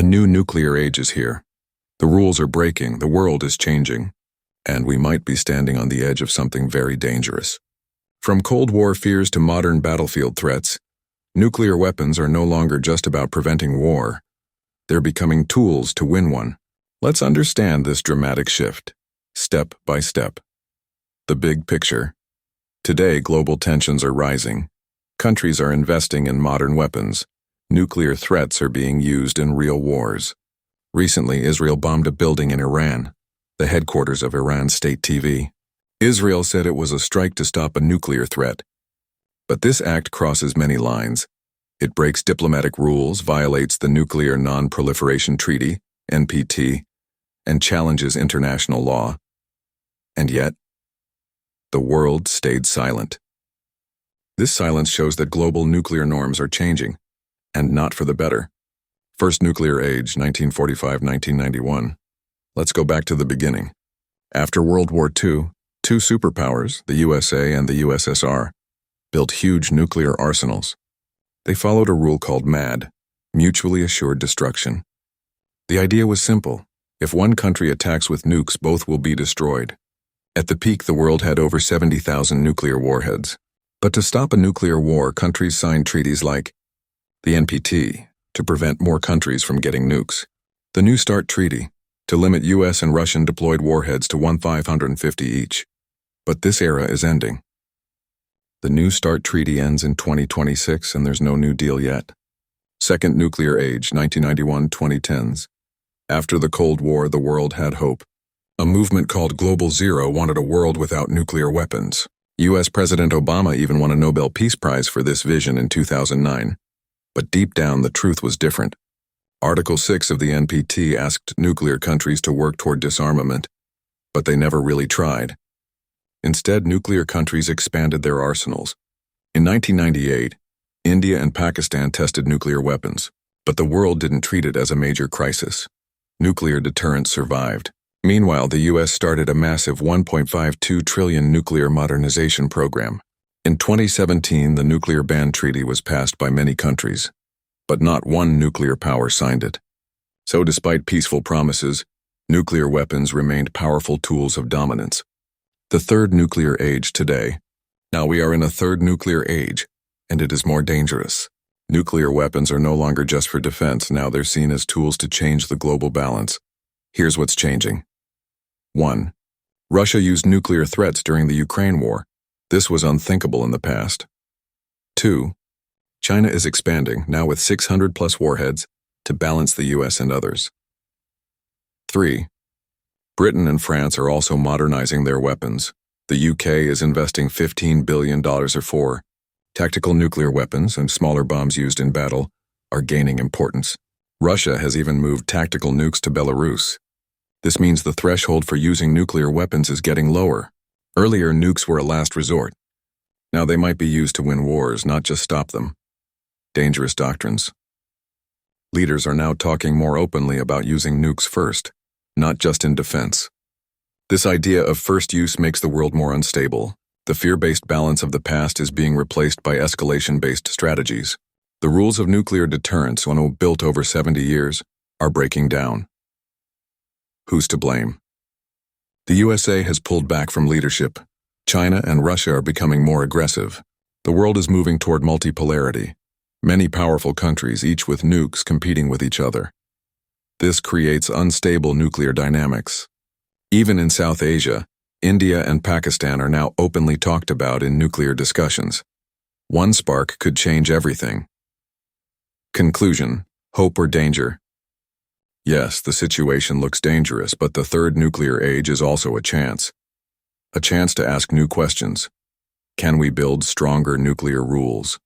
new nuclear age is here. The rules are breaking, the world is changing, and we might be standing on the edge of something very dangerous. From Cold War fears to modern battlefield threats, nuclear weapons are no longer just about preventing war. They're becoming tools to win one. Let's understand this dramatic shift, step by step. The big picture. Today, global tensions are rising. Countries are investing in modern weapons. Nuclear threats are being used in real wars. Recently, Israel bombed a building in Iran, the headquarters of Iran's state TV. Israel said it was a strike to stop a nuclear threat. But this act crosses many lines. It breaks diplomatic rules, violates the Nuclear Non-Proliferation Treaty, NPT, and challenges international law. And yet, the world stayed silent. This silence shows that global nuclear norms are changing, and not for the better. First nuclear age, 1945-1991. Let's go back to the beginning. After World War II, two superpowers, the USA and the USSR, built huge nuclear arsenals. They followed a rule called MAD, mutually assured destruction. The idea was simple. If one country attacks with nukes, both will be destroyed. At the peak, the world had over 70,000 nuclear warheads. But to stop a nuclear war, countries signed treaties like the NPT to prevent more countries from getting nukes, the New START Treaty to limit US and Russian deployed warheads to 550 each. But this era is ending. The New START Treaty ends in 2026 and there's no new deal yet. Second nuclear age, 1991-2010s. After the Cold War, the world had hope. A movement called Global Zero wanted a world without nuclear weapons. US President Obama even won a Nobel Peace Prize for this vision in 2009. But deep down, the truth was different. Article 6 of the NPT asked nuclear countries to work toward disarmament, but they never really tried. Instead, nuclear countries expanded their arsenals. In 1998, India and Pakistan tested nuclear weapons, but the world didn't treat it as a major crisis. Nuclear deterrence survived. Meanwhile, the US started a massive $1.52 trillion nuclear modernization program. In 2017, the Nuclear Ban Treaty was passed by many countries, but not one nuclear power signed it. So despite peaceful promises, nuclear weapons remained powerful tools of dominance. The third nuclear age today. Now we are in a third nuclear age, and it is more dangerous. Nuclear weapons are no longer just for defense, now they're seen as tools to change the global balance. Here's what's changing. 1. Russia used nuclear threats during the Ukraine war. This was unthinkable in the past. 2. China is expanding, now with 600+ warheads, to balance the US and others. 3. Britain and France are also modernizing their weapons. The UK is investing $15 billion for tactical nuclear weapons, and smaller bombs used in battle are gaining importance. Russia has even moved tactical nukes to Belarus. This means the threshold for using nuclear weapons is getting lower. Earlier, nukes were a last resort. Now they might be used to win wars, not just stop them. Dangerous doctrines. Leaders are now talking more openly about using nukes first, not just in defense. This idea of first use makes the world more unstable. The fear-based balance of the past is being replaced by escalation-based strategies. The rules of nuclear deterrence, when built over 70 years, are breaking down. Who's to blame? The USA has pulled back from leadership. China and Russia are becoming more aggressive. The world is moving toward multipolarity. Many powerful countries, each with nukes, competing with each other. This creates unstable nuclear dynamics. Even in South Asia, India and Pakistan are now openly talked about in nuclear discussions. One spark could change everything. Conclusion: hope or danger? Yes, the situation looks dangerous, but the third nuclear age is also a chance. A chance to ask new questions. Can we build stronger nuclear rules?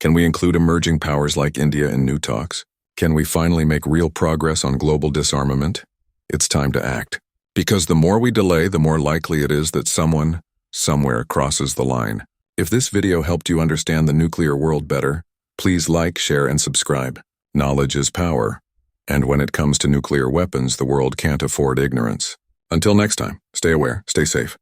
Can we include emerging powers like India in new talks? Can we finally make real progress on global disarmament? It's time to act. Because the more we delay, the more likely it is that someone, somewhere crosses the line. If this video helped you understand the nuclear world better, please like, share, and subscribe. Knowledge is power. And when it comes to nuclear weapons, the world can't afford ignorance. Until next time, stay aware, stay safe.